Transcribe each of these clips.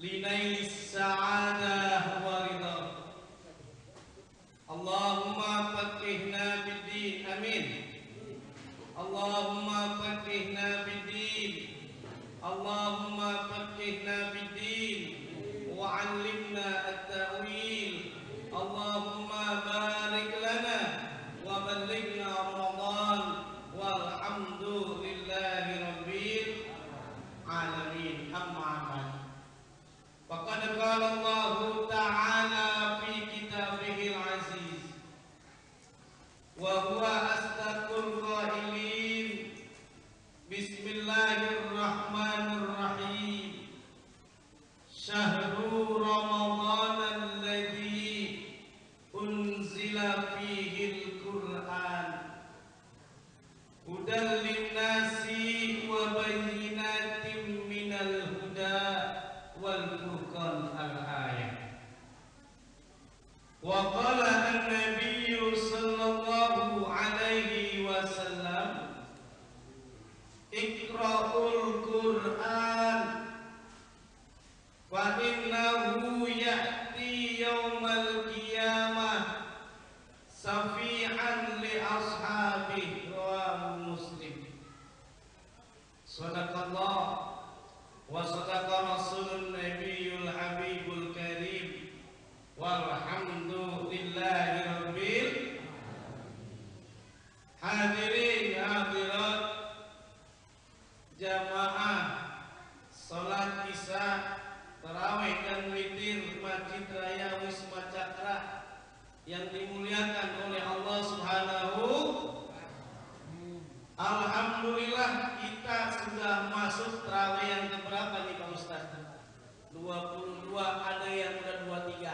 linailis sa'adah wa ridha. Allahumma faqihna fid-din, amin. Allahumma faqihna fid-din, Allahumma faqihna fid-din wa 'allimna at-ta'wil. Allahumma barik lana wa ballighna Ramadan walhamdulillahi rabbil alamin. Amma ba'd. Faqad qala Allah ta'ala fi kitabihil aziz wa huwa asdaqul qailin. Bismillahirrahmanirrahim. Syahrul Ramadan alladzi unzila fihil Qur'an hudan linnasi wa bayyinatin minal huda wal furqan. Al-ayah. Wa qala an-nabiy sallallahu alaihi wasallam, iqra'ul Qur'an wa innahu ya'ti yaumal qiyamah safi'an li ashabihi. Rawahu Muslim. Sadaqallah wa sadaqa rasulun nabiyul habibul karim walhamdulillahi rabbil hadirin hadirat jamaah salat isya tarawih dan witir Masjid Raya Wisma Cakra yang dimuliakan oleh Allah Subhanahu. Alhamdulillah kita sudah masuk tarawih yang keberapa nih Pak Ustaz? 22, ada yang udah 23.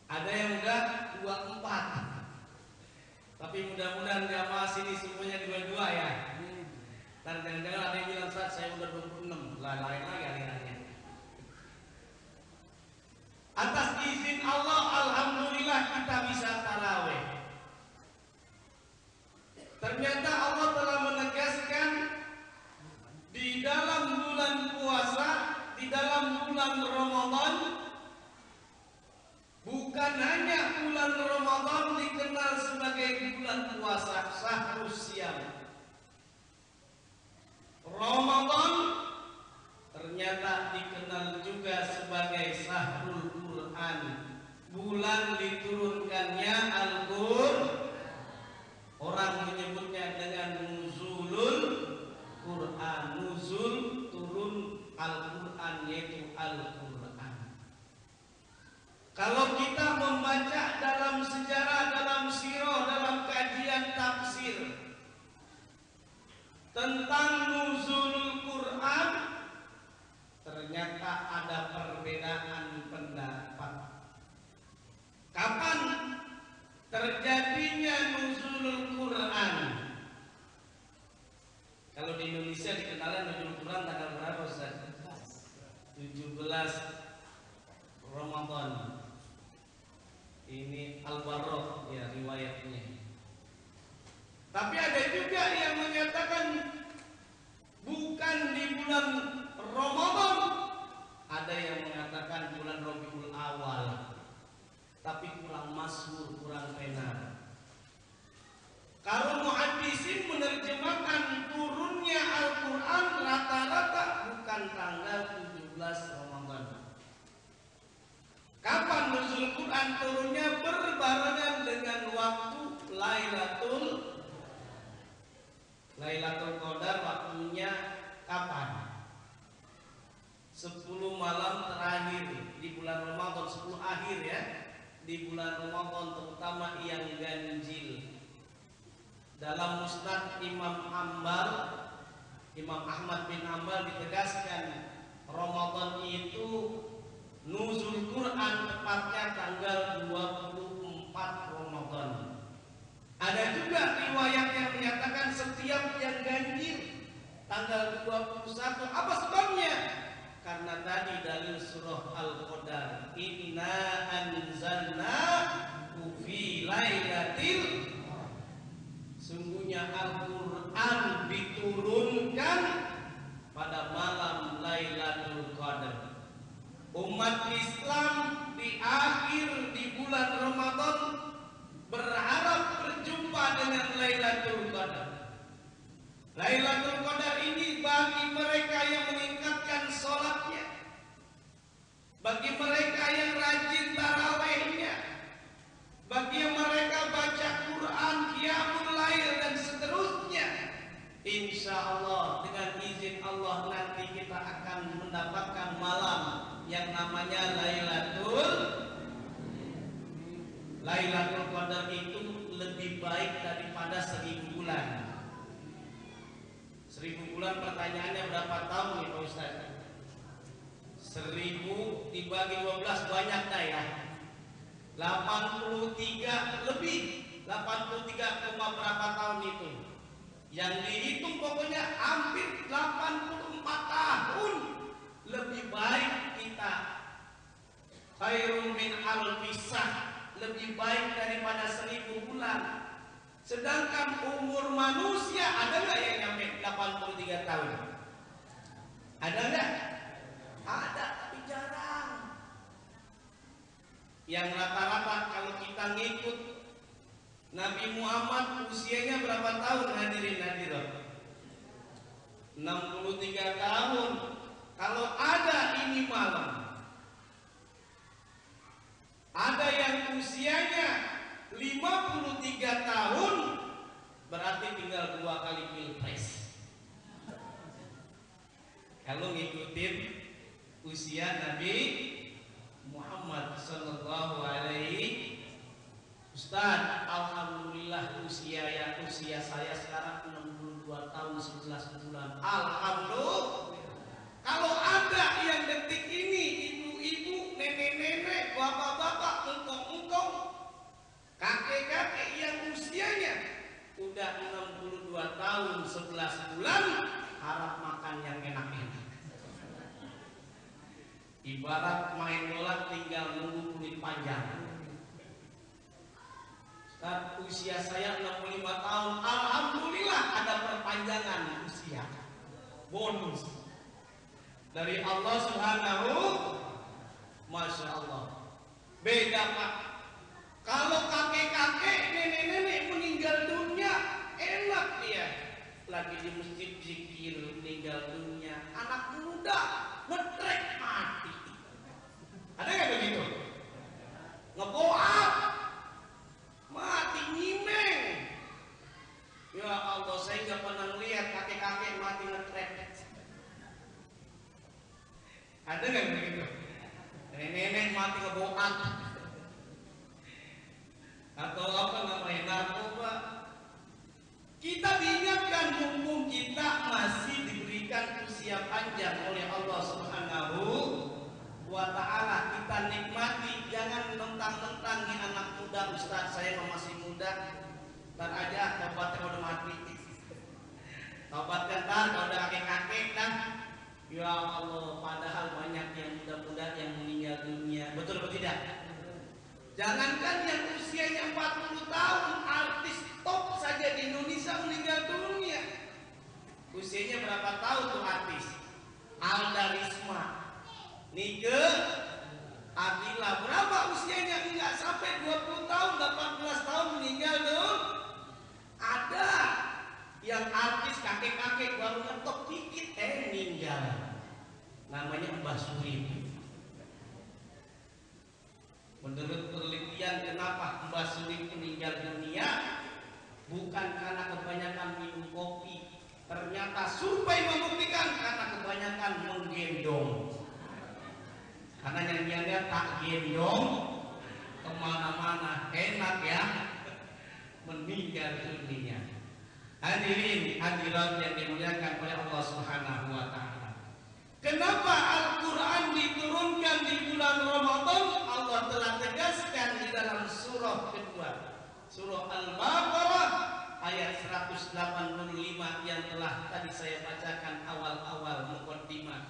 Ada yang udah 24. Tapi mudah-mudahan jamaah sini semuanya 22 ya. Dan jangan-jangan ada yang bilang Ustaz saya udah 26. Lain lagi alirannya. Atas izin Allah, alhamdulillah kita bisa tarawih. Ternyata Allah telah menegaskan di dalam bulan puasa, di dalam bulan Ramadan, bukan hanya bulan Ramadan dikenal sebagai bulan puasa, syahrus syam. Ramadan ternyata dikenal juga sebagai syahrul Quran, bulan diturunkannya Al-Qur'an. Orang menyebutnya dengan nuzulul Quran, nuzul turun Al-Quran, yaitu Al-Quran. Kalau kita membaca dalam sejarah, dalam sirah, dalam kajian tafsir tentang nuzulul Quran, ternyata ada perbedaan pendapat. Kapan terjadinya nuzulul Quran? Kalau di Indonesia dikenalnya nuzulul Quran tanggal berapa Ustaz? 17 Ramadan. Ini Al-Barrah ya riwayatnya. Tapi ada juga yang menyatakan bukan di bulan Ramadan. Ada yang mengatakan bulan Rabiul Awal. Tapi kurang masyhur, kurang benar. Kalau muhaddisin menerjemahkan turunnya Al-Quran rata-rata bukan tanggal 17 Ramadan. Kapan nuzul Quran turunnya? Berbarengan dengan waktu Lailatul Qadar. Waktunya kapan? 10 malam terakhir di bulan Ramadan, 10 akhir ya. Di bulan Ramadan terutama yang ganjil. Dalam Musnad Imam Ahmad bin Hanbal ditegaskan Ramadan itu nuzul Quran tepatnya tanggal 24 Ramadan. Ada juga riwayat yang menyatakan setiap yang ganjil tanggal 21. Apa sebabnya? Karena tadi dalil surah Al-Qadar, inna anzalnahu fi lailatil, sungguhnya Al-Quran diturunkan pada malam Umat Islam di akhir di bulan Ramadan berharap berjumpa dengan Lailatul Qadar. Lailatul Qadar ini bagi mereka yang meningkatkan sholatnya, bagi mereka yang rajin tarawihnya, bagi mereka baca Quran, qiyamul lail dan seterusnya. Insya Allah dengan izin Allah nanti kita akan mendapatkan malam yang namanya Lailatul Qadar itu lebih baik daripada 1000 bulan. 1000 bulan pertanyaannya berapa tahun nih Pak Ustaz? 1000 dibagi 12 banyak dah ya. 83 lebih, 83, berapa tahun itu? Yang dihitung pokoknya hampir 84 tahun. Lebih baik kita khairun min alfi shahr, lebih baik daripada 1000 bulan. Sedangkan umur manusia ada nggak yang nyampe 83 tahun? Ada nggak? Ada, tapi jarang. Yang rata-rata kalau kita ngikut Nabi Muhammad usianya berapa tahun hadirin hadirat? 63 tahun. Kalau ada ini malam, ada yang usianya 53 tahun, berarti tinggal 2 kali pilpres. Kalau ngikutin usia Nabi Muhammad sallallahu alaihi Ustaz, alhamdulillah usia saya sekarang 62 tahun 11 bulan. Alhamdulillah. Kalau ada yang detik ini ibu-ibu, nenek-nenek, bapak-bapak, engkong-engkong, kakek-kakek yang usianya udah 62 tahun 11 bulan, harap makan yang enak-enak. Ibarat main bola tinggal nunggu kulit panjang. Saat usia saya 65 tahun, alhamdulillah ada perpanjangan usia. Bonus dari Allah Subhanahu, Masya Allah. Beda Pak. Kalau kakek-kakek, nenek-nenek meninggal dunia, enak dia. Lagi di masjid zikir meninggal dunia. Anak muda ngetrek mati. Ada nggak begitu? Ngeboat mati nyimeng. Ya Allah, saya nggak pernah lihat kakek-kakek mati ngetrek. Ada nggak begitu? Nenek-nenek mati ngeboat. Atau apa namanya, narkoba. Kita diingatkan mumpung kita masih diberikan usia panjang oleh Allah Subhanahu wa ta'ala, kita nikmati. Jangan mentang-mentang nih anak muda, Ustaz saya masih muda, ntar aja taubatnya udah mati. Taubatnya ntar kalau udah kakek-kakek kan. Ya Allah, padahal banyak yang muda-muda yang meninggal dunia. Betul atau tidak? Jangankan yang usianya 40 tahun, artis top saja di Indonesia meninggal dunia. Usianya berapa tahun tuh artis? Alda Risma, Nike Agila, berapa usianya? Enggak sampai 20 tahun, 18 tahun meninggal dong. Ada yang artis kakek-kakek baru ngetop dikit meninggal. Namanya Mbah Surip. Menurut penelitian kenapa Mbah Surip meninggal dunia, bukan karena kebanyakan minum kopi. Ternyata survei membuktikan karena kebanyakan menggendong. Karena nyanyiannya tak gendong kemana-mana, enak ya, meninggal dunia. Hadirin hadirat yang dimuliakan oleh Allah Subhanahu wa ta'ala. Kenapa Al-Quran diturunkan di bulan Ramadan? Allah telah tegaskan di dalam surah kedua, surah Al-Baqarah ayat 185 yang telah tadi saya bacakan awal-awal muqaddimah,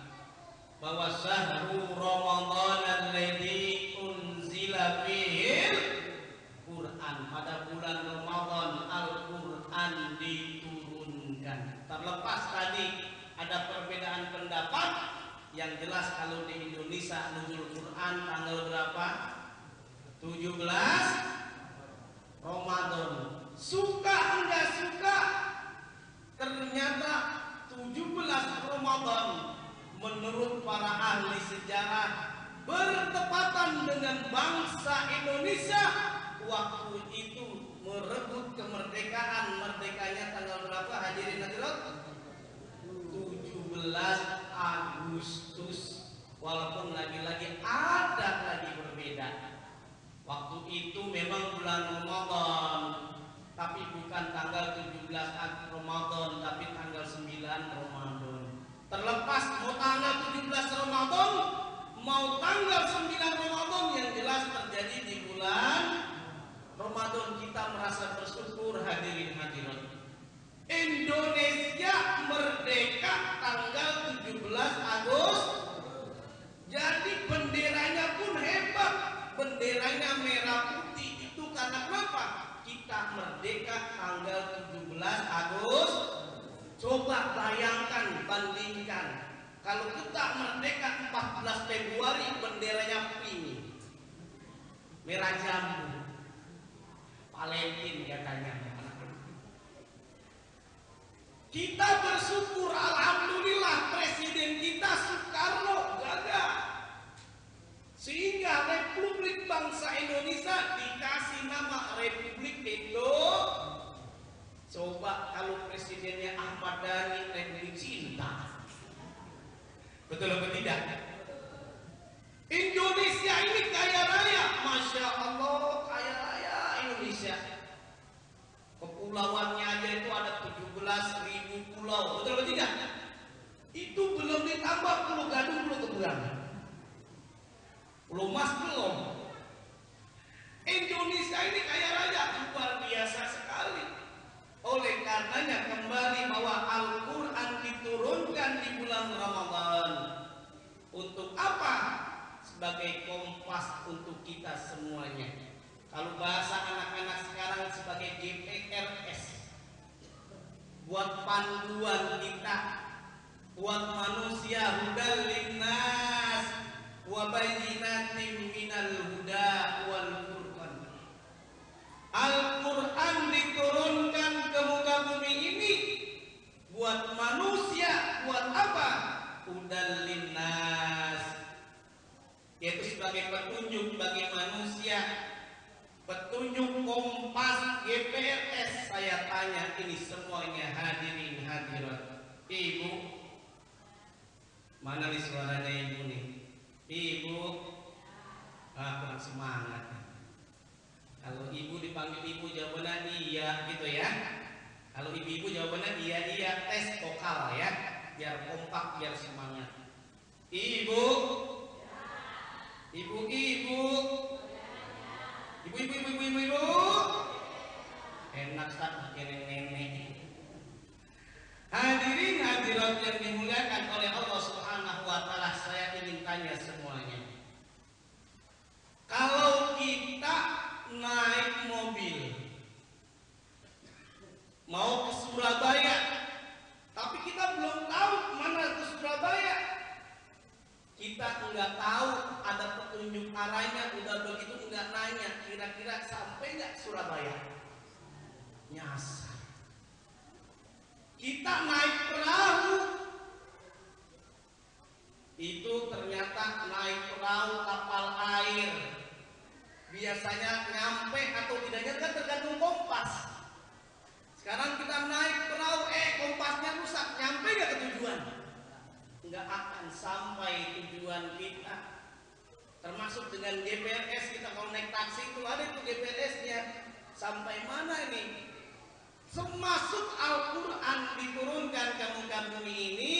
bahwa syahrul Ramadan alladzi unzila fihil Quran, pada bulan Ramadan Al-Quran diturunkan. Terlepas tadi ada perbedaan pendapat, yang jelas kalau di Indonesia Indonesia nuzul Quran tanggal berapa? 17 Ramadan. Suka enggak suka, ternyata 17 Ramadan menurut para ahli sejarah bertepatan dengan bangsa Indonesia waktu itu merebut kemerdekaan. Merdekanya tanggal berapa hadirin hadirat? 17 Agustus. Walaupun lagi-lagi ada lagi berbeda. Waktu itu memang bulan Ramadan, tapi bukan tanggal 17 Ramadan, tapi tanggal 9 Ramadan. Terlepas mau tanggal 17 Ramadan, mau tanggal 9 Ramadan, yang jelas terjadi di bulan Ramadan. Kita merasa bersyukur hadirin hadirat. Indonesia merdeka tanggal 17 Agustus. Jadi benderanya pun hebat. Benderanya merah putih. Itu karena kenapa? Kita merdeka tanggal 17 Agustus. Coba bayangkan, bandingkan. Kalau kita merdeka 14 Februari, benderanya pink, merah jambu, Valentine katanya. Kita bersyukur, alhamdulillah presiden kita Soekarno gagah, sehingga Republik Bangsa Indonesia dikasih nama Republik Indonesia. Coba kalau presidennya Ahmad Dhani, Republik Cinta. Betul atau tidak? Indonesia ini kaya raya, Masya Allah, kaya raya Indonesia. Kepulauannya aja itu ada 17.000 pulau. Betul atau tidak? Itu belum ditambah Pulau Gadung, Pulau Keburan, Pulau Mas belum. Indonesia ini kaya raya, luar biasa sekali. Oleh karenanya kembali bahwa Al-Quran diturunkan di bulan Ramadan. Untuk apa? Sebagai kompas untuk kita semuanya. Kalau bahasa anak-anak sekarang sebagai GPRS, buat panduan kita, buat manusia, hudal linnas wa bayyinatin minal huda wal furqan. Al-Quran diturunkan ke muka bumi ini buat manusia, buat apa? Hudal linnas, yaitu sebagai petunjuk bagi manusia, petunjuk kompas GPRS. Saya tanya ini semuanya hadirin hadirat. Ibu, mana nih suaranya ibu nih? Ibu, kurang semangat. Kalau ibu dipanggil ibu jawabannya iya gitu ya. Kalau ibu jawabannya iya, tes vokal ya, biar kompak, biar semangat. Ibu, ibu, enak tak nenek. Hadirin hadirat yang dimuliakan oleh Allah Subhanahu wa taala, saya ingin tanya semuanya. Kalau kita naik mobil mau ke Surabaya, tapi kita belum tahu mana ke Surabaya, kita nggak tahu ada petunjuk arahnya, udah begitu nggak nanya kira-kira sampai nggak Surabaya, nyasar. Kita naik perahu, itu ternyata naik perahu kapal air, biasanya nyampe atau tidaknya kan tergantung kompas. Sekarang kita naik perahu, kompasnya rusak, nyampe nggak ke tujuan? Nggak akan sampai tujuan kita. Termasuk dengan GPRS, kita kalau naik taksi itu ada itu GPRS-nya. Sampai mana ini? Semasuk Al-Quran diturunkan ke muka bumi ini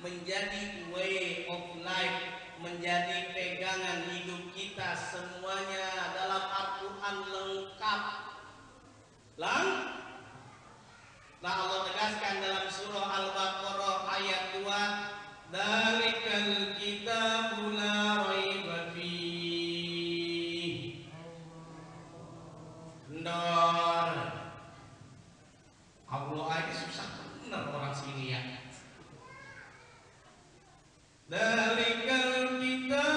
menjadi way of life, menjadi pegangan hidup kita semuanya. Dalam Al-Quran lengkap. Nah, Allah tegaskan dalam surah Al-Baqarah ayat 2, "Dzalikal kitabu la raiba fihi." Ndor. Allah aja susah bener orang sini ya. Dzalikal kitabu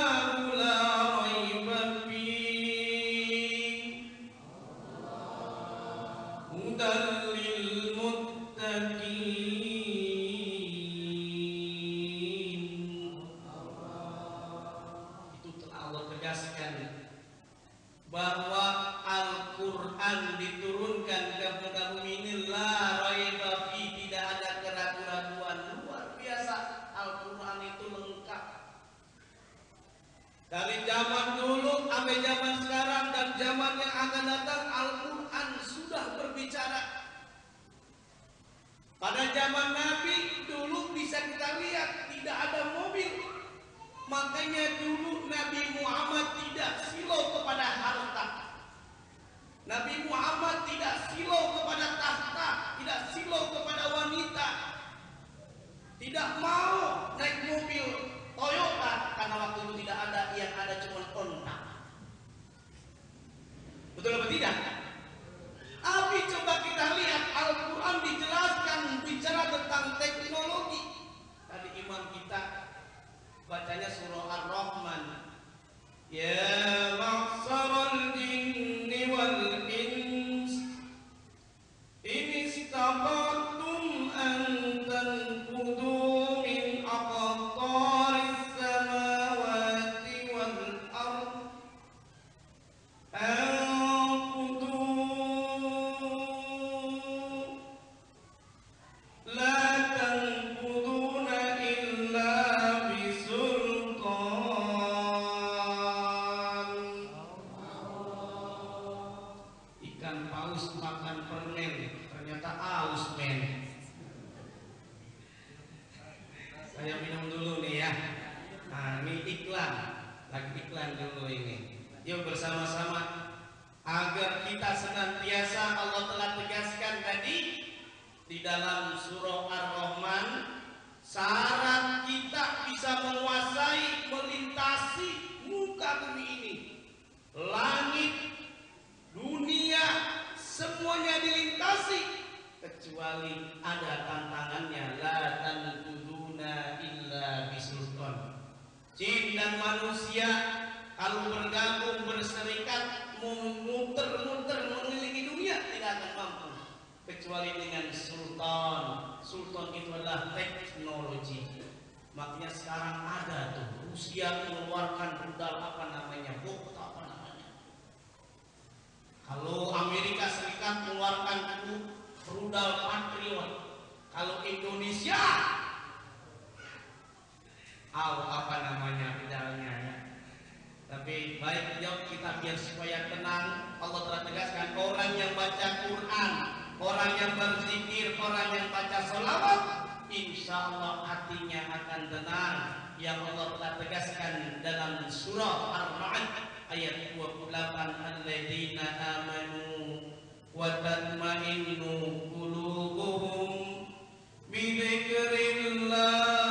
Dari zaman dulu sampai zaman sekarang dan zaman yang akan datang, Al-Quran sudah berbicara. Pada zaman Nabi dulu bisa kita lihat tidak ada mobil. Makanya dulu Nabi Muhammad tidak silau kepada harta. Nabi Muhammad tidak silau kepada tahta, tidak silau kepada wanita. Tidak mau naik mobil Toyota karena waktu itu tidak ada, yang ada cuma Honda. Betul apa tidak? Tapi coba kita lihat Al-Quran dijelaskan bicara tentang teknologi. Tadi imam kita bacanya surah Ar-Rahman. Ya ma'saral jinni wal ins in istata'tum an tanfudu min aqtaris samawati wal ard anfudu la tanfuduna illa bisultan. Ikan paus makan permen ternyata aus men. Saya minum dulu nih ya. Nah ini iklan, lagi iklan dulu ini. Yuk bersama-sama agar kita senantiasa, Allah telah tegaskan tadi di dalam surah Ar-Rahman, syarat kita bisa menguasai, melintasi muka bumi ini, langit, dunia, semuanya dilintasi, kecuali ada tantangannya. La tanfuduna illa bisultan. Jin dan manusia kalau bergabung, berserikat, muter-muter mengelilingi dunia tidak akan mampu kecuali dengan sultan. Sultan itu adalah teknologi. Makanya sekarang ada tuh Rusia mengeluarkan rudal apa namanya, bom apa namanya. Kalau Amerika Serikat mengeluarkan rudal Patriot, kalau Indonesia apa namanya rudalnya ya. Tapi baik, yuk kita biar supaya tenang. Allah telah tegaskan orang yang baca Quran, orang yang berzikir, orang yang baca sholawat, insya Allah hatinya akan tenang. Yang Allah telah tegaskan dalam surah Ar-Ra'd ayat 28, alladzina amanu wa tatma'innu qulubuhum bi dzikrillah.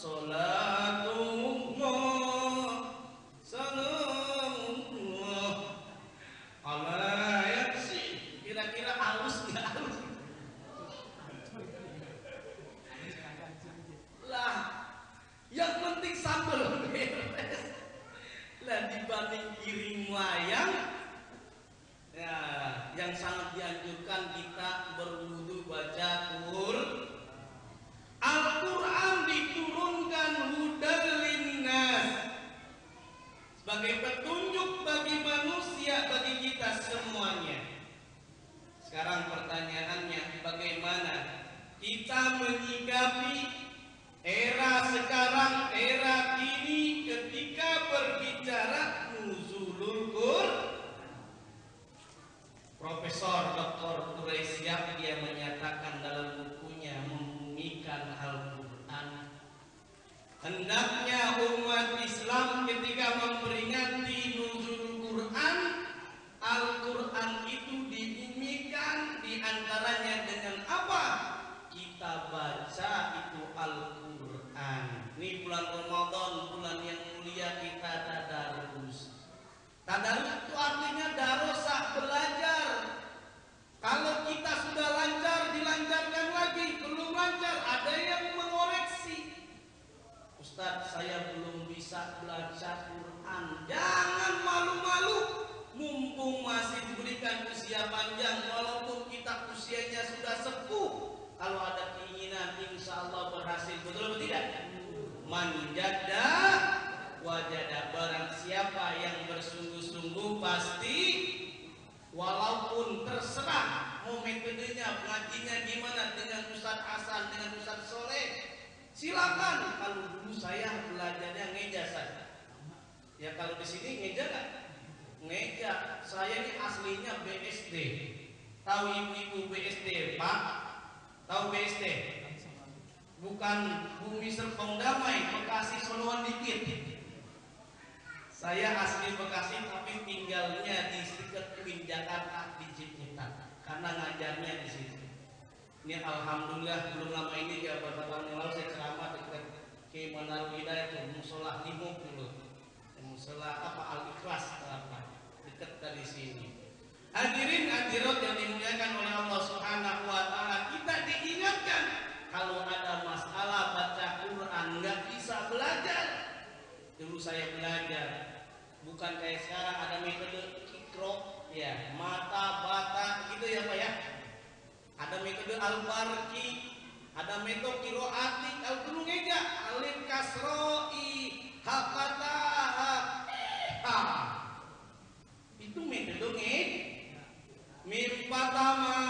Salatullah salamullah ala yasin. Kira-kira halus nggak halus? Lah, yang penting sambal beres. Lah dibanding kirim wayang, ya, yang sangat dianjurkan kita berwudu baca Al-Quran diturunkan hudal linnas, sebagai petunjuk bagi manusia, bagi kita semuanya. Sekarang pertanyaannya, bagaimana kita menyikapi era sekarang, era kini ketika berbicara nuzulul Quran? Profesor Dr. Quraisyah dia menyatakan dalam bukunya Membumikan Al-Quran, hendaknya umat Islam ketika memperingati nuzul Quran, Al-Quran itu dibumikan, diantaranya dengan apa? Kita baca itu Al-Quran. Ini bulan Ramadan, bulan yang mulia, kita tadarus. Tadarus itu artinya darosah, belajar. Kalau kita sudah lancar, dilancarkan lagi. Belum lancar, ada yang mengoreksi. Ustadz, saya belum bisa belajar Quran. Jangan malu-malu, mumpung masih diberikan usia panjang. Walaupun kita usianya sudah sepuh, kalau ada keinginan, insya Allah berhasil. Betul atau tidak? Man jadda wajada, barang siapa yang bersungguh-sungguh pasti, walaupun terserah mau metodenya, pengajinya gimana, dengan Ustadz Hasan, dengan Ustadz Soleh, silakan. Kalau dulu saya belajarnya ngeja saja. Ya kalau di sini ngeja nggak? Ngeja. Saya ini aslinya BSD. Tahu ibu-ibu BSD, Pak? Tahu BSD? Bukan Bumi Serpong Damai, Bekasi Soloan dikit. Saya asli Bekasi tapi tinggalnya di dekat UIN Jakarta di Ciputat, karena ngajarnya di situ. Ini alhamdulillah belum lama ini ya, beberapa tahun yang lalu saya ceramah dekat ke Manarul Hidayah itu musola Limuk dulu, musola apa Al-Ikhlas apa dekat dari sini. Hadirin hadirat yang dimuliakan oleh Allah Subhanahu wa taala, kita diingatkan kalau ada masalah baca Quran nggak bisa belajar. Dulu saya belajar, bukan kayak sekarang ada metode ikro, ya, mata, bata, gitu ya Pak ya. Ada metode al-barki, ada metode kiroati. Kalau dulu ngeja, alif kasroi, hakata, ha. Itu metode mim patama,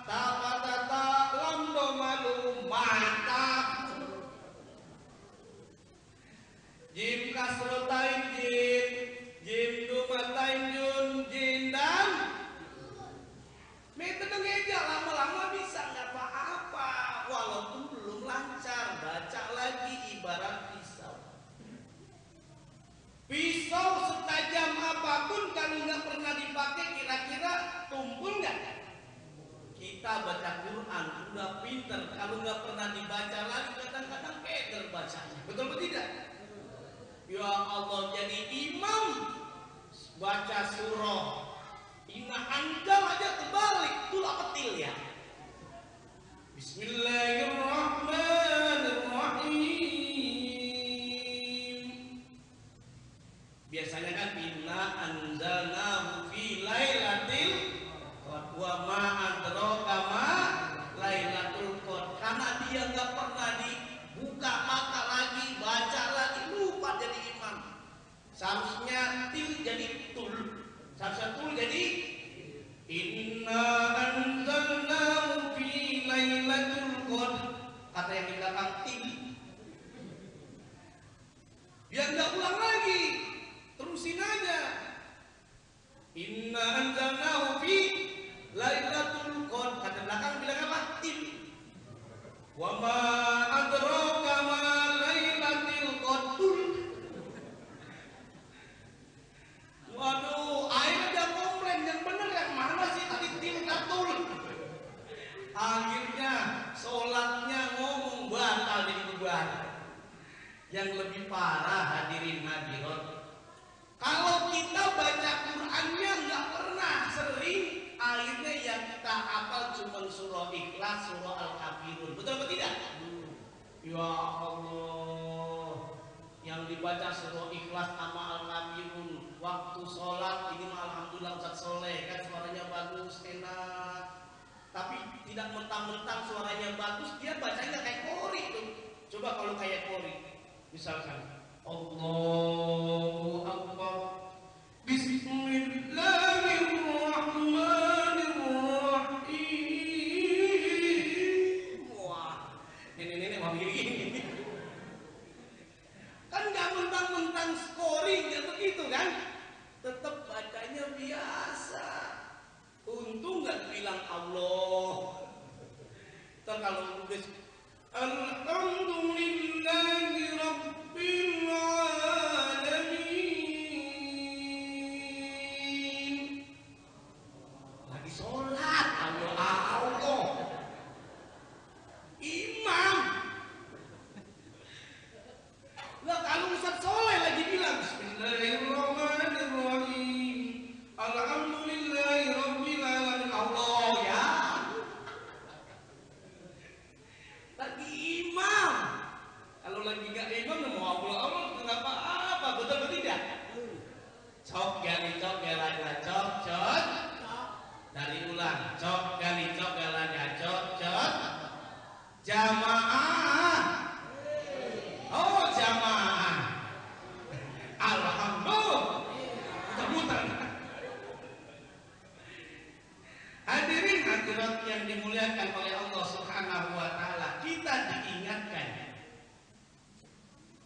ta patata, lam do malu, mata. Jim kasrotain jim, jim dumatain jun, jin dan metode ngeja lama-lama bisa nggak apa-apa, walaupun belum lancar. Baca lagi, ibarat pisau. Pisau setajam apapun kalau nggak pernah dipakai, kira-kira tumpul nggak? Kita baca Quran udah pinter, kalau nggak pernah dibaca lagi kadang-kadang keder bacanya. Betul atau tidak? Ya Allah, jadi imam baca surah Inna Anjal aja terbalik, itulah petil ya. Bismillahirrahmanirrahim. Biasanya kan Inna anzalnahu fi lailatil qadr wa ma adraka ma lailatul qadr. Karena dia nggak pernah dibuka mata lagi, baca lagi, lupa jadi imam. Seharusnya til jadi tul, seharusnya tul jadi Inna anzalnahu fi lailatul qadr. Kata yang di belakang til, biar nggak ulang lagi, terusin aja. Inna anzalnahu fi lailatul qadr. Kata belakang bilang apa? Til. Wa ma adraka ma lailatul qadr. Waduh, akhirnya dia komplain, yang bener yang mana sih tadi tingkatul. Akhirnya sholatnya ngomong batal jadi beban. Yang lebih parah hadirin hadirat, kalau kita baca Qur'annya nggak pernah sering, akhirnya yang kita hafal cuma surah Ikhlas, surah Al-Kafirun. Betul atau tidak? Ya Allah, yang dibaca surah Ikhlas sama Al-Kafirun waktu sholat ini mah alhamdulillah Ustaz Soleh kan suaranya bagus, enak. Tapi tidak mentang-mentang suaranya bagus, dia bacanya kayak kori tuh. Coba kalau kayak kori, misalkan Allahu Akbar, Bismillahirrahmanirrahim. Wah, nenek-nenek mau begini. Kan nggak mentang-mentang scoring ya begitu kan? Tetap bacanya biasa. Untung nggak bilang Allah. Ntar kalau nulis Alhamdulillahi Rabbil Alamin, lagi sholat Allah imam. Nah kalau Ustaz Soleh lagi bilang Bismillahirrahmanirrahim, Alhamdulillahi Rabbil Alamin, Allah ya. Lagi imam. Kalau lagi gak imam mau Allah nggak apa-apa, betul betul tidak? Cok gali cok galanya cok cok. Dari ulang cok gali cok galanya cok cok. Jamaah. Oh jamaah. Alhamdulillah. Muter-muter. Hadirin hadirat yang dimuliakan oleh Allah Subhanahu wa taala, kita diingatkan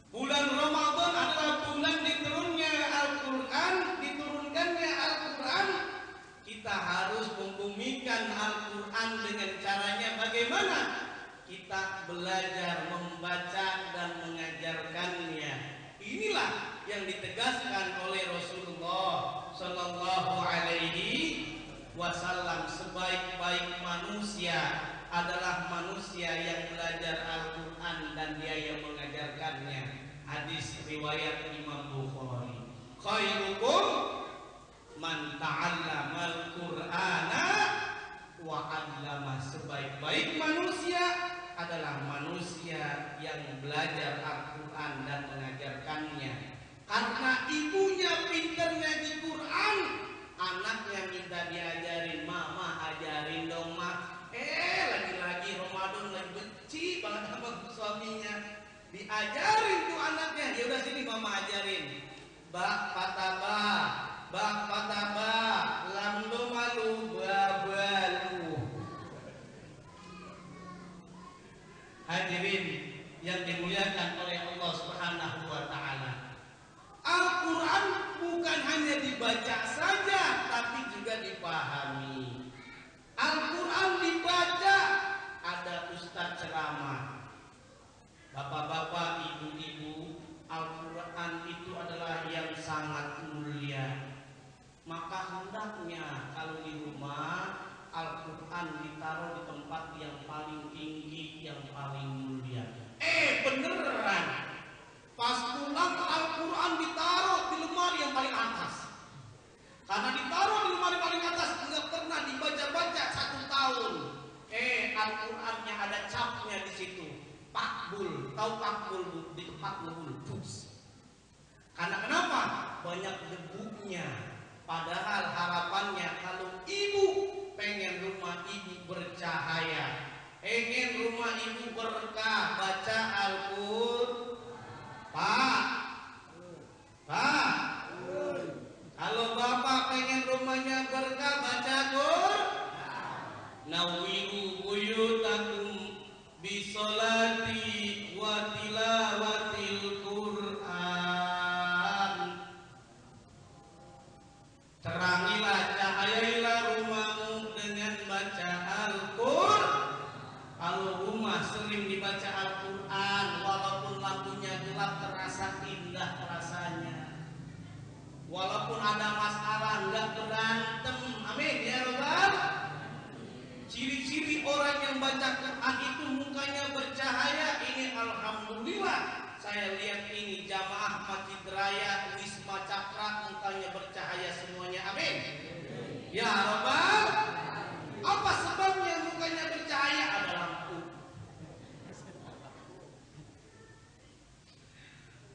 bulan Ramadan adalah bulan diturunkannya Al-Qur'an. Kita harus membumikan Al-Qur'an dengan caranya bagaimana? Kita belajar membaca dan mengajarkannya. Inilah yang ditegaskan oleh Rasulullah sallallahu alaihi wasallam, sebaik-baik manusia adalah manusia yang belajar Al-Quran dan dia yang mengajarkannya. Hadis riwayat Imam Bukhari. Khairukum man ta'allama al-Qur'ana wa 'allama. Sebaik-baik manusia adalah manusia yang belajar Al-Quran dan mengajarkannya. Karena ibunya pintar ngaji Quran, anaknya minta diajarin, mama ajarin dong mak. Lagi-lagi Ramadan lagi benci banget sama suaminya, diajarin tuh anaknya. Ya udah sini mama ajarin. Bak pataba, lam do malu babalu. Hadirin yang dimuliakan oleh Allah Subhanahu wa taala, Al-Quran bukan hanya dibaca saja, tapi juga dipahami. Al-Quran dibaca, ada ustaz ceramah. Bapak-bapak, ibu-ibu, Al-Quran itu adalah yang sangat mulia. Maka hendaknya kalau di rumah Al-Quran ditaruh di tempat yang paling tinggi, yang paling mulia. Beneran. Pas pulang Al-Quran ditaruh di lemari yang paling atas. Karena ditaruh di lemari paling atas nggak pernah dibaca-baca 1 tahun. Al-Qurannya ada capnya di situ. Pakbul, tahu pakbul di tempat ngebul. Karena kenapa? Banyak debunya. Padahal harapannya kalau ibu pengen rumah ibu bercahaya, pengen rumah ibu berkah, baca Al-Quran. Pak, kalau bapak pengen rumahnya berkah, baca Quran. Nawiru buyutakum bisolati wa tilawatil Quran. Terangilah, cahayailah rumahmu dengan baca Al-Quran. Kalau rumah sering dibaca Al-Quran, walaupun lampunya gelap terasa indah rasanya. Walaupun ada masalah nggak berantem. Amin ya Rabbal. Ciri-ciri orang yang baca Quran itu mukanya bercahaya. Ini alhamdulillah saya lihat Masjid Raya Wisma Cakra mukanya bercahaya semuanya, amin. Ya Rabbal, apa sebabnya mukanya bercahaya? Ada lampu.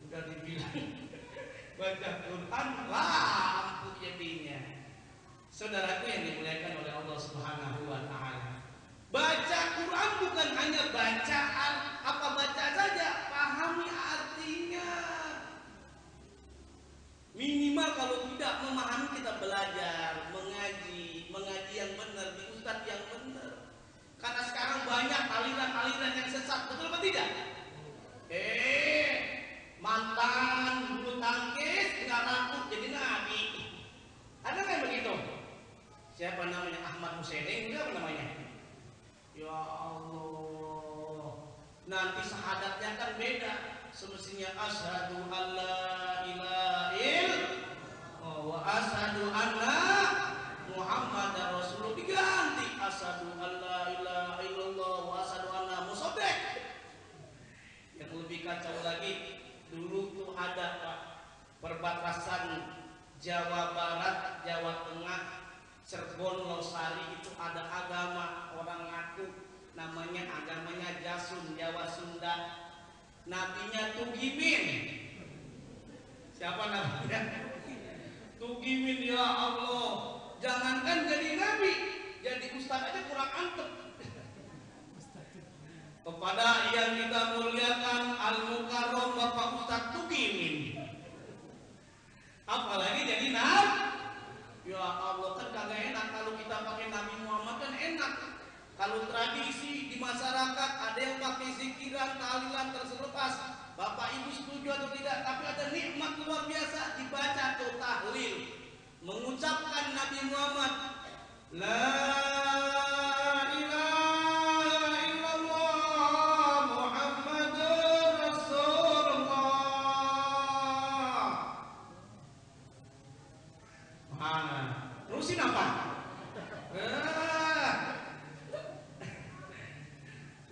Udah dibilang baca Quran lampu jadinya. Saudaraku yang dimuliakan oleh Allah Subhanahu wa taala. Baca Quran bukan hanya bacaan, apa baca saja, pahami artinya. Minimal kalau tidak memahami kita belajar, mengaji yang benar, di ustadz yang benar. Karena sekarang banyak aliran-aliran yang sesat, betul apa tidak? Mantan bulu tangkis nggak laku jadi nabi. Ada nggak begitu? Siapa namanya? Ahmad Hussein enggak namanya? Ya Allah, nanti syahadatnya kan beda. Semestinya asyhadu alla ilaha illallah wa asyhadu anna Muhammadar Rasulullah, diganti asyhadu alla ilaha illallah wa asyhadu anna musaddiq. Yang lebih kacau lagi, dulu tuh ada Pak, perbatasan Jawa Barat, Jawa Tengah, Cirebon, Losari, itu ada agama orang ngaku namanya agamanya Jasun, Jawa Sunda. Nabinya Tugimin. Siapa nabinya? Tugimin. Ya Allah, jangankan jadi nabi, jadi ustaz aja kurang antep. Kepada yang kita muliakan Al-Mukarram Bapak Ustaz Tugimin, apalagi jadi nabi. Ya Allah, kan kagak enak kalau kita pakai Nabi Muhammad, kan enak. Kalau tradisi di masyarakat ada yang pakai zikiran, tahlilan terlepas, Bapak Ibu setuju atau tidak? Tapi ada nikmat luar biasa dibaca atau tahlil, mengucapkan Nabi Muhammad, La ilaha illallah Muhammadur Rasulullah. Mana? Terusin apa?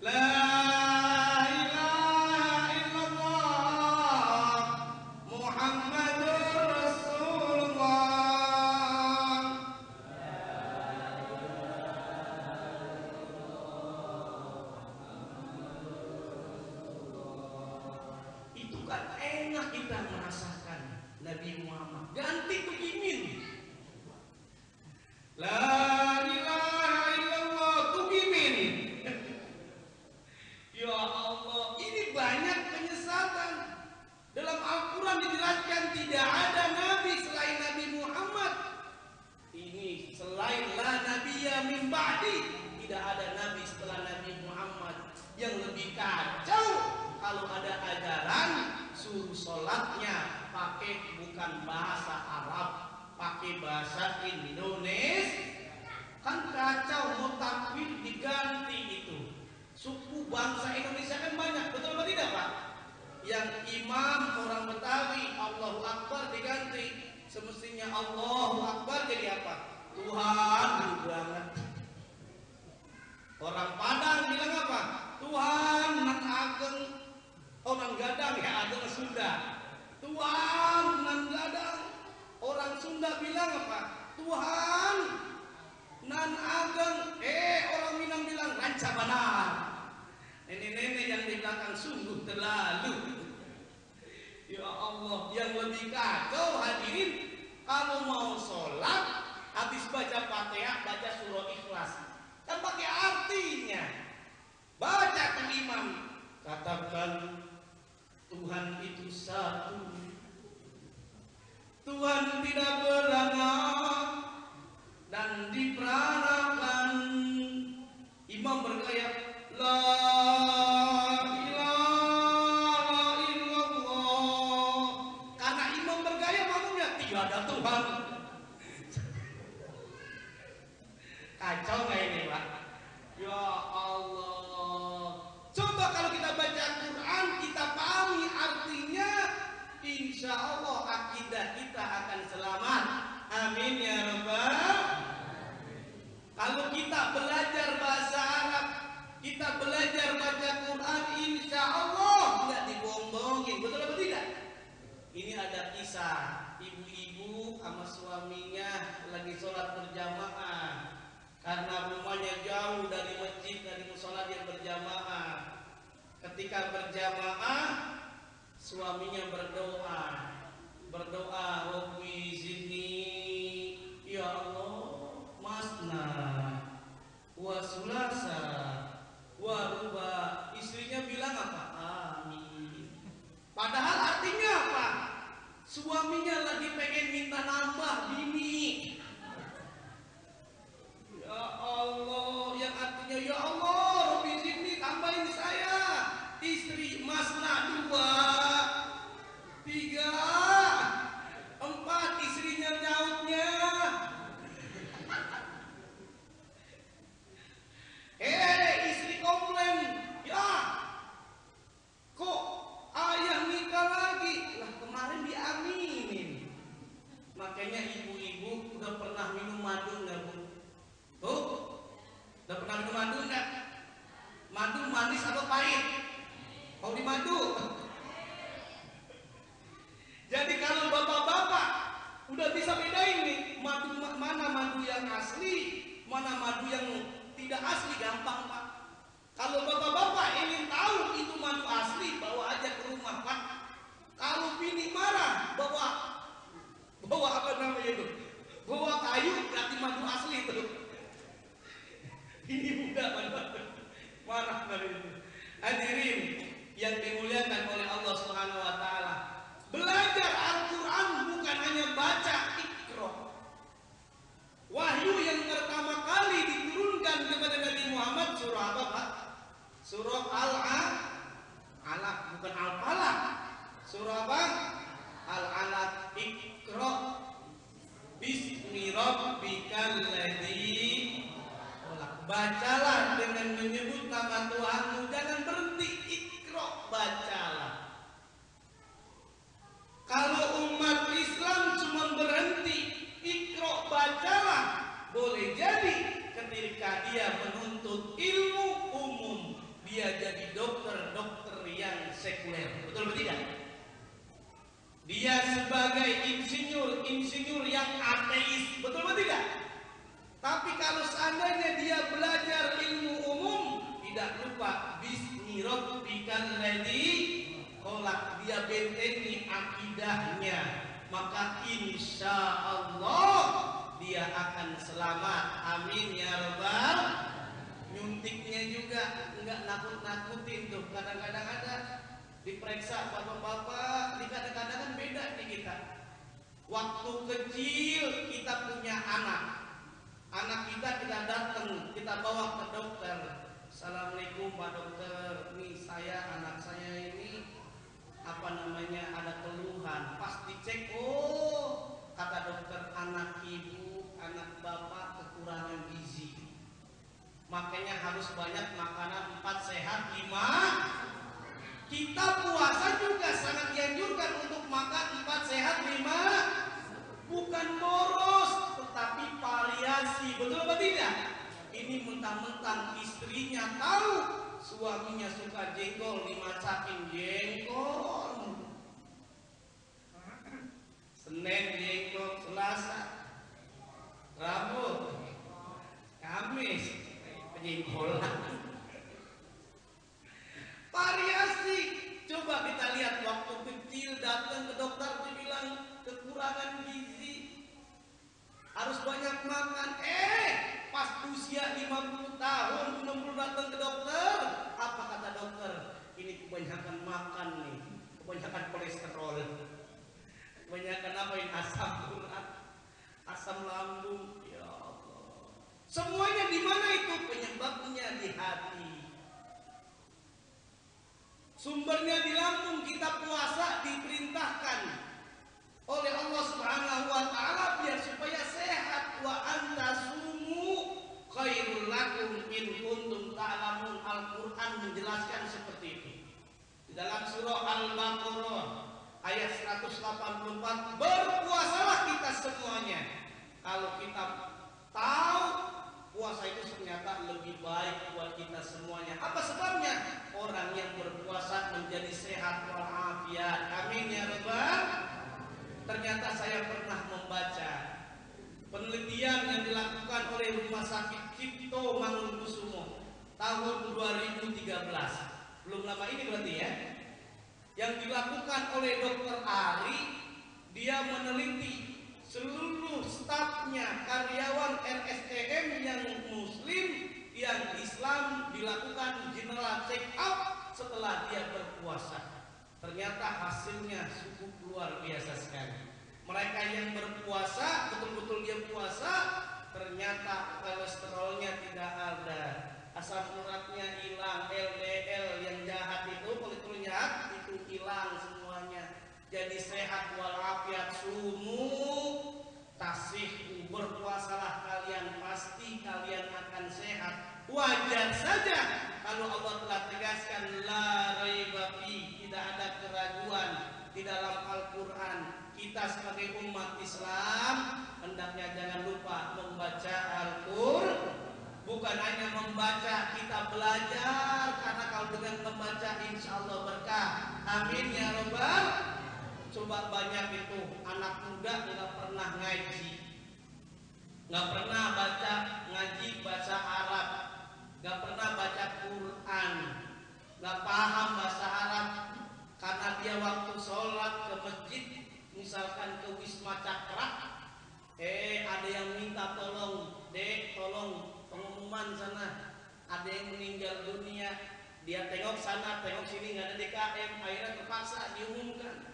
La ilaha illallah Muhammadur Rasulullah. Itu kan enak kita merasakan Nabi Muhammad. Ganti Tugimin. La ilaha illallah Tugimin. Ya Allah, ini banyak penyesatan. Dalam Al-Quran dijelaskan tidak ada nabi selain Nabi Muhammad. Ini selain la nabiyya min ba'di, tidak ada nabi setelah Nabi Muhammad. Yang lebih kacau, kalau ada ajaran suruh sholatnya pakai bukan bahasa Arab, pakai bahasa Indonesia. Kan kacau, mau takwil diganti itu. Suku bangsa Indonesia kan banyak, betul atau tidak Pak? Yang imam orang Betawi, Allahu Akbar diganti, semestinya Allahu Akbar jadi apa? Tuhan banget. Orang Padang bilang apa? Tuhan nan ageng. Orang Gadang ya ageng Sunda. Tuhan nan Gadang. Orang Sunda bilang apa? Tuhan nan ageng. Orang Minang bilang ranca banar. Nenek-nenek yang di belakang sungguh terlalu. Ya Allah, yang lebih kacau hadirin, kalau mau sholat habis baca Fatihah baca surah Ikhlas, kan pakai artinya. Baca ke imam, katakan Tuhan itu satu, Tuhan tidak beranak dan diperanakan. Imam bergaya La ilaha illallah. Karena imam bergaya maknanya tidak ada Tuhan. Kacau nggak ini Pak? Ya Allah. Coba kalau kita baca Quran, kita pahami artinya, insya Allah akidah kita akan selamat. Amin ya Rabbal. Kalau kita belajar bahasa Arab, kita belajar ketika berjamaah suaminya berdoa Rabbi zidni, ya Allah, masna wa sulasa wa ruba. Istrinya bilang apa? Amin. Padahal artinya apa? Suaminya lagi pengen minta nambah bini. Ya Allah, yang artinya ya Allah, Rabbi zidni, tambahin saya istri, masna 2, 3, 4. Istrinya nyautnya, istri komplain, ya kok ayah nikah lagi? Lah kemarin diaminin. Makanya ibu-ibu udah pernah minum madu nggak, Bu? Tuh, udah pernah minum madu nggak? Madu manis atau pahit? Mau di madu? Jadi kalau bapak-bapak udah bisa bedain nih madu, mana madu yang asli, mana madu yang tidak asli, gampang Pak. Kalau bapak-bapak ingin tahu itu madu asli, bawa aja ke rumah Pak. Kalau bini marah, bawa apa namanya itu? Bawa kayu, berarti madu asli itu. Ini bukan marah dari itu. Hadirin yang dimuliakan oleh Allah Subhanahu wa taala. Belajar Al-Qur'an bukan hanya baca Iqra. Wahyu yang pertama kali diturunkan kepada Nabi Muhammad surah apa, Pak? Surah Al-Alaq, bukan Al-Falaq. Surah apa? Al-Alaq. Iqra bismi rabbikal ladzi. Bacalah dengan menyebut nama Tuhanmu, jangan berhenti. Iqra, bacalah. Kalau umat Islam cuma berhenti Iqra, bacalah, boleh jadi ketika dia menuntut ilmu umum, dia jadi dokter yang sekuler. Betul atau tidak? Dia sebagai insinyur yang ateis. Betul atau tidak? Tapi kalau seandainya dia belajar ilmu umum, tidak lupa bismi rabbikal ladzi khalaq, dia bentengi akidahnya, maka insya Allah dia akan selamat. Amin ya rabbal. Nyuntiknya juga enggak nakut-nakutin tuh. Kadang-kadang ada diperiksa bapak-bapak, kadang-kadang kan beda nih kita. Waktu kecil kita punya anak kita datang, kita bawa ke dokter. Assalamualaikum Pak Dokter, nih anak saya ini ada keluhan. Pas dicek, oh kata dokter, anak ibu, anak bapak kekurangan gizi. Makanya harus banyak makanan 4 sehat 5. Kita puasa juga sangat dianjurkan untuk makan 4 sehat 5. Bukan boros, tetapi variasi. Betul apa tidak? Ini mentang-mentang istrinya tahu suaminya suka jengkol, dimasakin jengkol. Senin jengkol, Selasa, Rabu, Kamis penjengkolan. Variasi. Coba kita lihat waktu kecil datang ke dokter, dibilang kekurangan gizi, harus banyak makan. Pas usia 50 tahun 60 datang ke dokter, apa kata dokter? Ini kebanyakan makan nih, kebanyakan kolesterol, kebanyakan apa ini, asam urat, asam lambung. Ya Allah, semuanya di mana itu? Penyebabnya di hati. Sumbernya di lambung. Kita puasa diperintahkan oleh Allah Subhanahu wa taala biar supaya sehat. Wa antasumu khairul lakum in kuntum ta'lamun. Al-Qur'an menjelaskan seperti itu. Di dalam surah Al-Baqarah ayat 184, berpuasalah kita semuanya kalau kita tahu puasa itu ternyata lebih baik buat kita semuanya. Apa sebabnya? Orang yang berpuasa menjadi sehat walafiat. Amin ya rabbal. Ternyata saya pernah membaca penelitian yang dilakukan oleh Rumah Sakit Cipto Mangunkusumo tahun 2013. belum lama ini berarti ya, yang dilakukan oleh Dr. Ari. Dia meneliti seluruh stafnya karyawan RSCM yang muslim, yang Islam, dilakukan general check up setelah dia berpuasa. Ternyata hasilnya cukup luar biasa sekali. Mereka yang berpuasa, betul-betul dia puasa, ternyata kolesterolnya tidak ada, asam uratnya hilang, LDL yang jahat itu, kolesterol jahat itu hilang semuanya. Jadi sehat walafiat. Sumu tasih, berpuasalah kalian, pasti kalian akan sehat. Wajar saja kalau Allah telah tegaskan la raiba fi, tidak ada keraguan di dalam Al-Quran. Kita sebagai umat Islam hendaknya jangan lupa membaca Al-Quran. Bukan hanya membaca, kita belajar, karena kalau dengan membaca insya Allah berkah. Amin ya Rabbal. Coba banyak itu anak muda nggak pernah ngaji, nggak pernah baca ngaji bahasa Arab, nggak pernah baca Quran, nggak paham bahasa Arab, karena dia waktu sholat ke masjid, misalkan ke Wisma Cakra, ada yang minta tolong, dek tolong pengumuman sana, ada yang meninggal dunia, dia tengok sana, tengok sini, nggak ada DKM, akhirnya terpaksa diumumkan.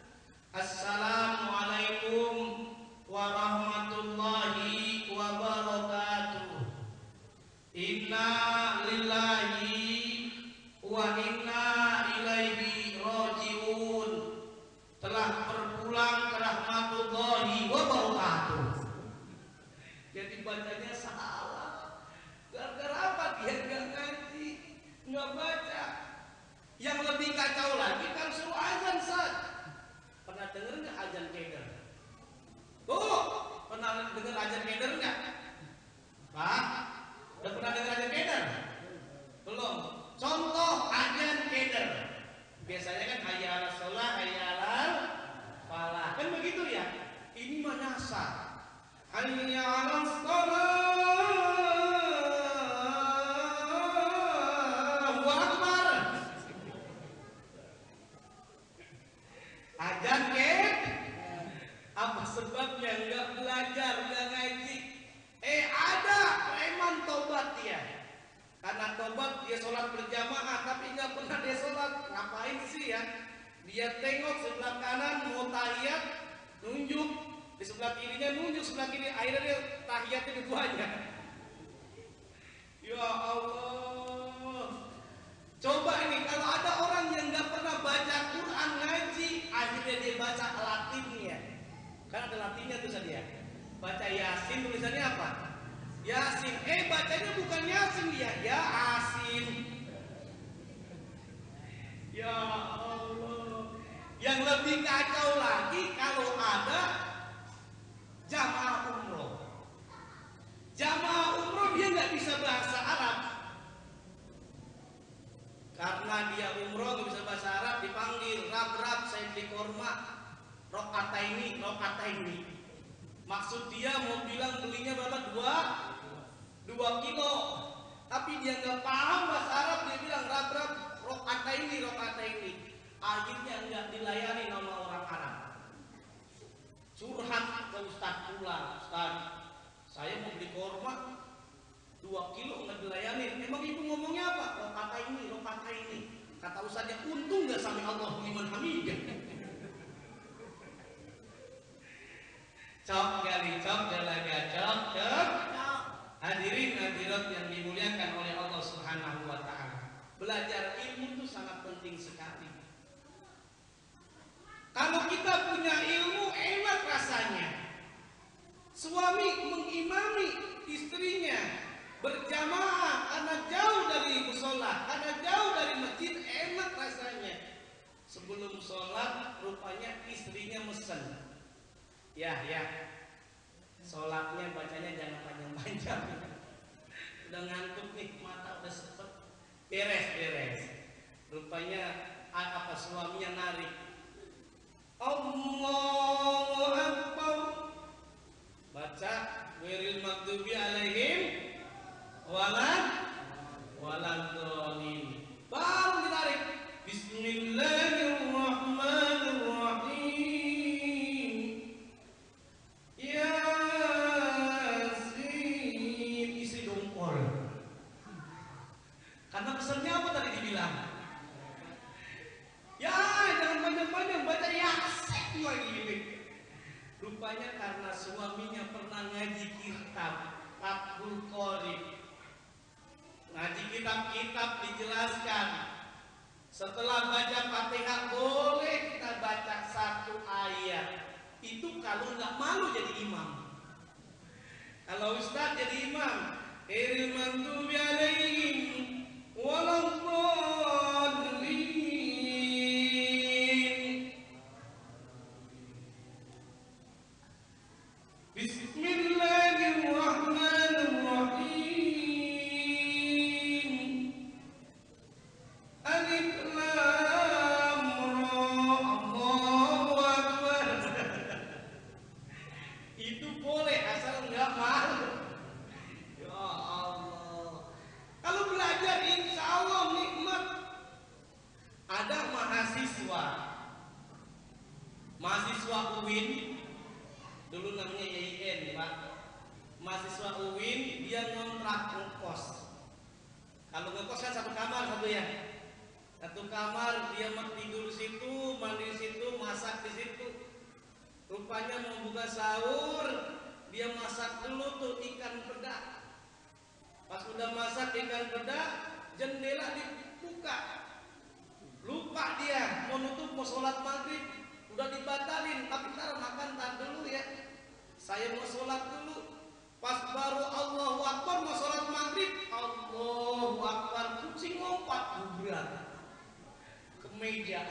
Assalamualaikum warahmatullahi wabarakatuh. Inna lillahi wa inna ilaihi rajiun. Telah berpulang ke rahmatullahi wabarakatuh. Jadi bacanya salah. Gara-gara apa? Dia nggak ngaji, nggak baca. Yang lebih kacau lagi kan suruh azan saat. Pernah dengar nggak azan keder? Pernah dengar azan keder nggak? Pak, udah pernah dengar azan keder? Belum. Contoh azan keder. Biasanya kan hayya 'alas shalah, hayya 'alal falah. Kan begitu ya? Ini mah nyasar. Hayya 'alas shalah. Azan apa sebabnya? Nggak belajar, nggak ngaji. Ada preman tobat dia, karena tobat dia sholat berjamaah, tapi nggak pernah dia sholat. Ngapain sih ya? Dia tengok sebelah kanan mau tahiyat, nunjuk di sebelah kirinya, nunjuk sebelah kiri, akhirnya dia tahiyatnya duanya. Ya Allah. Coba ini kalau ada orang yang nggak pernah baca Quran ngaji, akhirnya dia baca Latinnya. Kan ada Latinnya tuh dia. Baca Yasin, tulisannya apa? Yasin. Bacanya bukan Yasin dia, Yasin. Ya Allah. Yang lebih kacau lagi kalau ada jamaah umroh. Jamaah umroh dia nggak bisa bahasa Arab. Karena dia umroh nggak bisa bahasa Arab, dipanggil rab saya beli korma rokata ini. Maksud dia mau bilang belinya berapa? 2 kilo. Tapi dia nggak paham bahasa Arab, dia bilang rab rokata ini. Akhirnya nggak dilayani sama orang Arab. Curhat ke Ustadz pula, Ustadz, saya mau beli korma 2 kilo nggak dilayani. Emang ibu ngomongnya apa? Rokata ini. Kata Ustadznya, untung nggak sampai Allah liman hamidah. Cok kali cok jalaga cok. Hadirin hadirat yang dimuliakan oleh Allah Subhanahu wa Ta'ala. Belajar ilmu itu sangat penting sekali. Kalau kita punya ilmu enak rasanya. Suami mengimami istrinya berjamaah karena jauh dari musola, karena jauh dari masjid, enak rasanya. Sebelum sholat rupanya istrinya mesen, ya sholatnya bacanya jangan panjang-panjang, udah ngantuk nih, mata udah sepet, beres. Rupanya apa suaminya narik, Allahu Akbar, baca wiril maghdubi alaihim walan dolin, baru ditarik. bilang. Ya jangan panjang-panjang, baca Yasin lagi ini. Rupanya karena suaminya pernah ngaji kitab Fathul Qorib. Ngaji kitab-kitab dijelaskan. Setelah baca Fatihah boleh kita baca satu ayat. Itu kalau nggak malu jadi imam. Kalau ustaz jadi imam, ghairil maghdubi alaihim waladdallin. Bismillahirrahmanirrahim. Alif lam ra. Allahu akbar. Itu boleh asal nggak malu. Ya Allah. Kalau belajar insya Allah nikmat. Ada mahasiswa UIN, dulu namanya YIN, Pak. Mahasiswa UIN dia ngontrak ngekos. Kalau ngekos kan satu kamar satu ya. Satu kamar dia tidur di situ, mandi di situ, masak di situ. Rupanya mau buka sahur, dia masak dulu tuh ikan peda. Pas udah masak ikan peda, jendela dibuka. Lupa dia mau nutup, mau sholat maghrib, udah dibatalin. Tapi ntar makan ntar dulu ya. Saya mau sholat dulu. Pas baru Allahu Akbar mau sholat maghrib, Allahu Akbar, kucing lompat gubrak ke meja.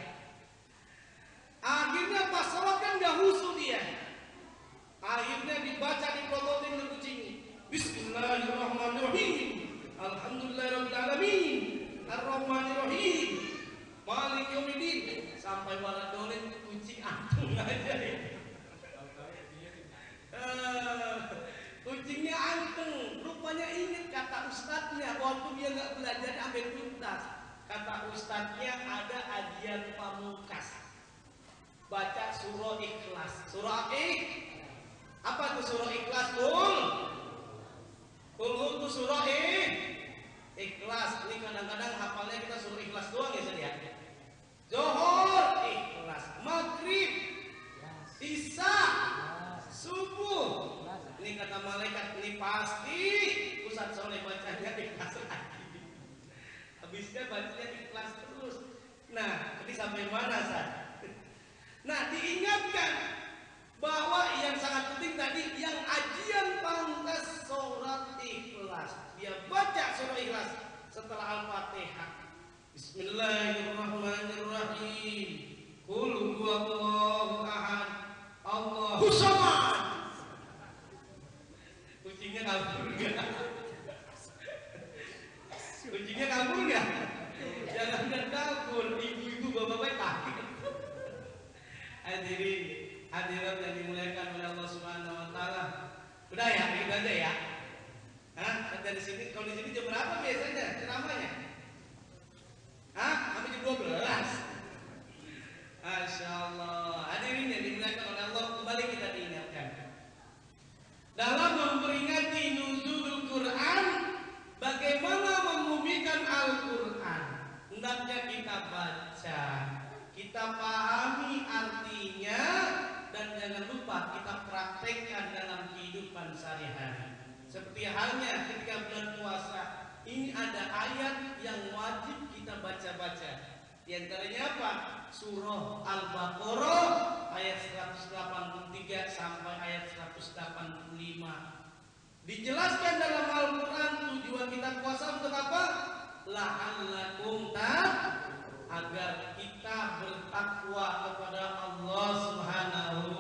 Akhirnya pas sholat kan gak husu dia. Akhirnya dibaca diprototin ke kucing. Bismillahirrahmanirrahim. Alhamdulillahirabbil alamin. Arrahmanirrahim. Maliki yaumiddin. Sampai waladolin kucing antung aja ya. Kucingnya anteng. Rupanya ingat kata ustadznya waktu dia gak belajar sampai tuntas. Kata ustadznya ada ajian pamungkas. Baca surah Ikhlas. Surah apa tuh surah Ikhlas? Kul itu surah Ikhlas. Ini kadang-kadang hafalnya kita surah Ikhlas doang ya saya. Zuhur Ikhlas, Maghrib, Isya, Subuh. Ini kata malaikat ini pasti Ustaz Soleh bacanya Ikhlas lagi. Habisnya bacanya Ikhlas terus. Nah, ini sampai mana Ustaz? Nah, diingatkan bahwa yang sangat penting tadi yang ajian pangkas surat Ikhlas. Dia baca surah Ikhlas setelah Al-Fatihah. Bismillahirrahmanirrahim. Qul huwallahu ahad. Allahu samad. Kucingnya kabur enggak? Kucingnya kabur enggak? Jangan kabur, ibu-ibu bapak-bapak takut. Hadirin, hadirat yang dimuliakan oleh Allah Subhanahu wa taala. Udah ya, itu aja ya. Hah? Dari sini, kalau di sini jam berapa biasanya ceramahnya? Hah? Sampai jam 12. Masya Allah. Hadirin yang dimuliakan oleh Allah, kembali kita diingatkan. Dalam memperingati nuzulul Quran, bagaimana memumikan Al-Quran? Hendaknya kita baca, kita pahami artinya, dan jangan lupa kita praktekkan dalam kehidupan sehari-hari. Seperti halnya ketika bulan puasa, ini ada ayat yang wajib kita baca-baca. Di antaranya apa? Surah Al-Baqarah ayat 183 sampai ayat 185. Dijelaskan dalam Al-Quran tujuan kita puasa untuk apa? La'allakum agar kita bertakwa kepada Allah Subhanahu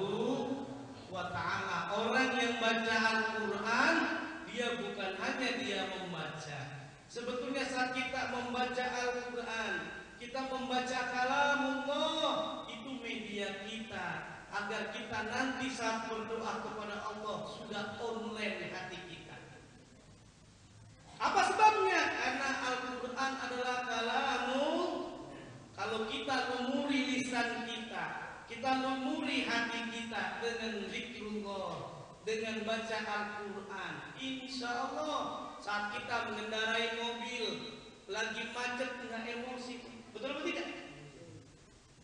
wa ta'ala. Orang yang baca Al-Quran, dia bukan hanya dia membaca. Sebetulnya saat kita membaca Al-Quran, kita membaca kalamullah, itu media kita agar kita nanti saat berdoa kepada Allah sudah online hati kita. Apa sebabnya? Karena Al-Quran adalah kalamul. Kalau kita lumuri lisan kita lumuri hati kita dengan zikrullah, dengan baca Al-Quran, insya Allah saat kita mengendarai mobil, lagi macet nggak emosi, betul atau tidak?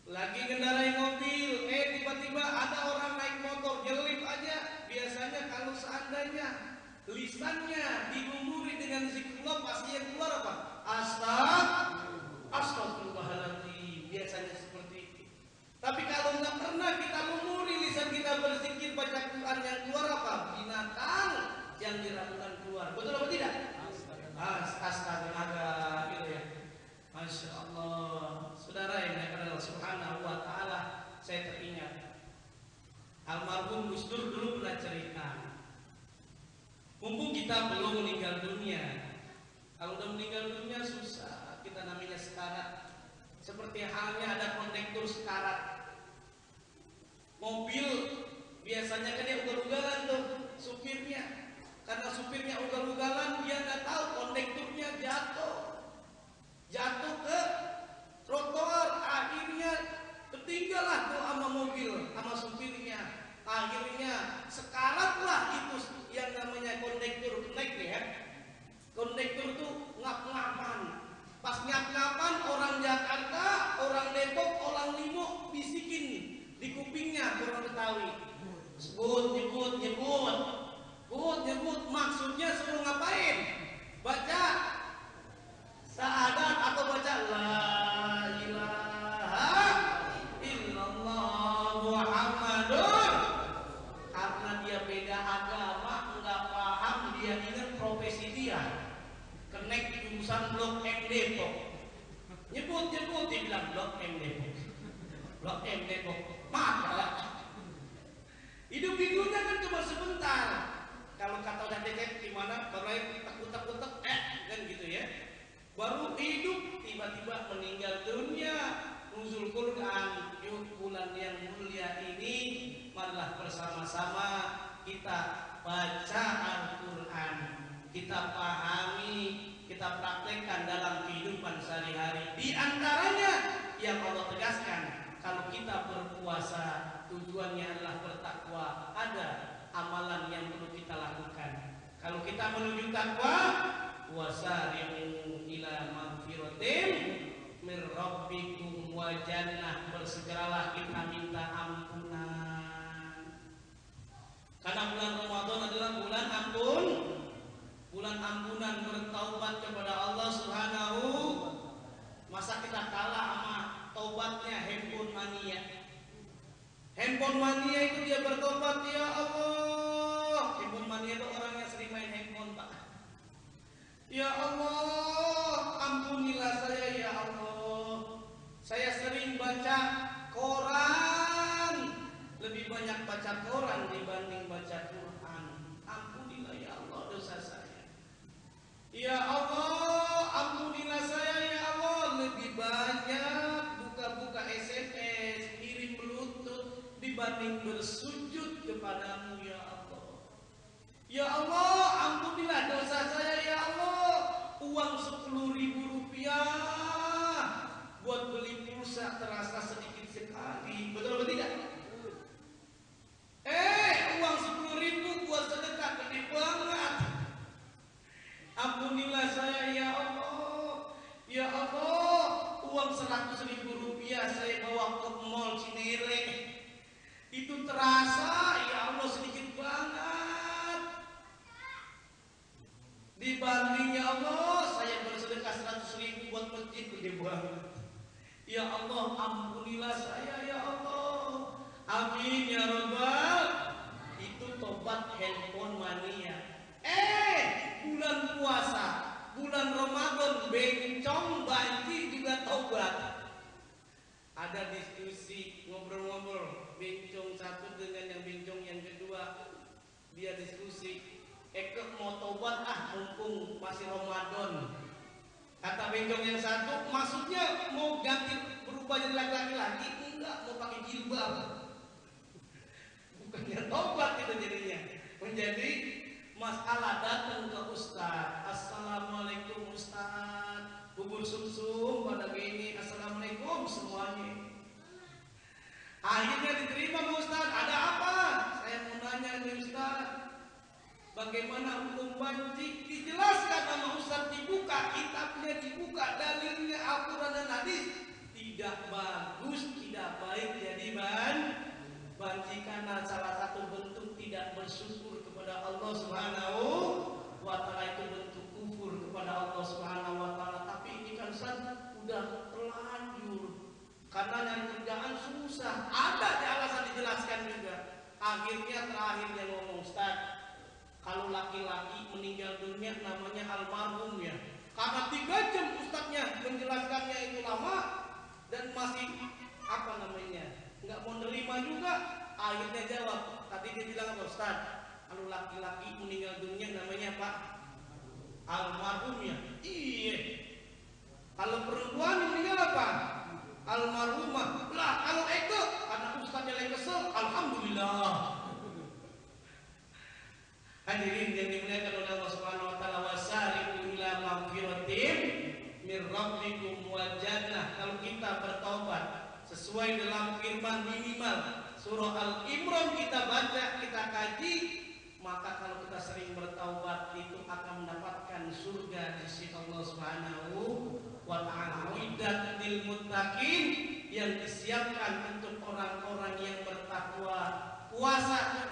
Lagi kendarai mobil, tiba-tiba ada orang naik motor jelip aja. Biasanya kalau seandainya lisannya dilumuri dengan zikrullah, pasti yang keluar apa? Astagfirullahaladzim. Biasanya seperti itu. Tapi kalau nggak pernah kita lumuri lisan kita berzikir baca Quran, yang keluar apa? Binatang yang diragukan keluar. Betul atau tidak? Astaga, gitu ya. Masya Allah. Saudara yang dimuliakan Allah Subhanahu wa Ta'ala, saya teringat almarhum Gus Dur dulu pernah cerita. Mumpung kita belum meninggal dunia, kalau udah meninggal dunia susah, kita namanya sekarat. Seperti halnya ada kondektur sekarat. Mobil biasanya kan dia ugal-ugalan tuh supirnya. Karena supirnya ugal-ugalan, dia nggak tahu kondekturnya jatuh ke trotoar, akhirnya ketinggalan tuh sama mobil, sama supirnya. Akhirnya sekaratlah itu yang namanya kondektur naik nih ya. Kondektur tuh ngap-ngapan. Pas ngap-ngapan, orang Jakarta, orang Depok, orang Limo bisikin di kupingnya orang Betawi. Nyebut, maksudnya suruh ngapain? Baca syahadat atau baca la ilaha illallah Muhammadur. Karena dia beda agama, nggak paham, dia ingat profesi dia. Kenek jurusan Blok M Depok. Nyebut dia bilang Blok M Depok. Maka hidup di dunia kan cuma sebentar. Kalau kata udah cecep gimana, baru takut kan gitu ya. Baru hidup, tiba-tiba meninggal dunia. Nuzul Quran, yuk bulan yang mulia ini, marilah bersama-sama kita baca Al-Quran, kita pahami, kita praktekkan dalam kehidupan sehari-hari. Di antaranya yang Allah tegaskan, kalau kita berpuasa tujuannya adalah bertakwa, ada amalan yang perlu kita lakukan. Kalau kita menuju takwa, wasari'u ila magfiratin mir rabbikum wa jannah, bersegeralah kita minta ampunan. Karena bulan Ramadan adalah bulan bulan ampunan, bertaubat kepada Allah Subhanahu. Masa kita kalah sama taubatnya handphone mania? Handphone mania itu dia bertobat, ya Allah. Handphone mania itu orang yang sering main handphone, Pak. Ya Allah, ampunilah saya ya Allah. Saya sering baca koran, lebih banyak baca koran dibanding baca Quran. Ampunilah ya Allah dosa saya. Ya Allah, ampunilah saya ya Allah. Lebih banyak buka-buka SMS, kirim Bluetooth dibanding bersujud kepadamu ya Allah. Ya Allah, ampunilah dosa saya ya Allah. Uang 10.000 rupiah buat beli pulsa terasa sedikit sekali. Betul atau tidak? Uang 10.000 buat sedekah gede banget. Ampunilah saya ya Allah. Ya Allah, uang 100.000 rupiah saya bawa ke mall Cinere, itu terasa ya Allah sedikit banget. Dibanding ya Allah saya bersedekah 100.000 buat masjid gede banget. Ya Allah, ampunilah saya ya Allah. Amin ya Rabbal. Itu tobat handphone mania. Bulan puasa, bulan Ramadan, bencong banci juga tobat. Ada diskusi, ngobrol-ngobrol, bencong satu dengan yang bencong yang kedua, dia diskusi, mau tobat mumpung masih Ramadan. Kata bencong yang satu, maksudnya mau ganti berubah jadi laki-laki lagi? Enggak, mau pakai jilbab. Bukannya tobat itu jadinya, menjadi masalah. Datang ke Ustaz, assalamualaikum Ustaz, bubur sumsum pada gini, assalamualaikum semuanya. Akhirnya diterima Ustaz. Ada apa? Saya mau nanya nih Ustaz, Bagaimana hukum banci dijelaskan sama Ustaz, dibuka kitabnya, dibuka dalilnya Al-Quran dan hadis. Tidak bagus, tidak baik jadi banci, karena salah satu bentuk tidak bersyukur kepada Allah Subhanahu wa Ta'ala, itu bentuk kufur kepada Allah Subhanahu wa Ta'ala. Tapi ini kan Ustaz udah terlanjur, karena yang kerjaan susah, ada di alasan dijelaskan juga. Akhirnya terakhir dia ngomong, Ustaz, kalau laki-laki meninggal dunia namanya almarhum ya. Karena 3 jam ustadznya menjelaskannya itu lama dan masih apa namanya, nggak mau nerima juga. Akhirnya jawab, tadi dia bilang apa Ustaz? Kalau laki-laki meninggal dunia namanya apa? Almarhum ya. Iya. Kalau perempuan meninggal apa? Almarhumah. Lah kalau itu karena ustadznya lagi kesel, alhamdulillah. Hadirin yang dimuliakan oleh Allah Subhanahu wa Ta'ala, wasari'u ila magfiratin mir rabbikum wa jannah. Kalau kita bertaubat sesuai dalam firman minimal surah Al-Imran kita baca, kita kaji, maka kalau kita sering bertaubat itu akan mendapatkan surga di sisi Allah Subhanahu wa Ta'ala. Uiddat lil muttaqin, yang disiapkan untuk orang-orang yang bertakwa. Puasa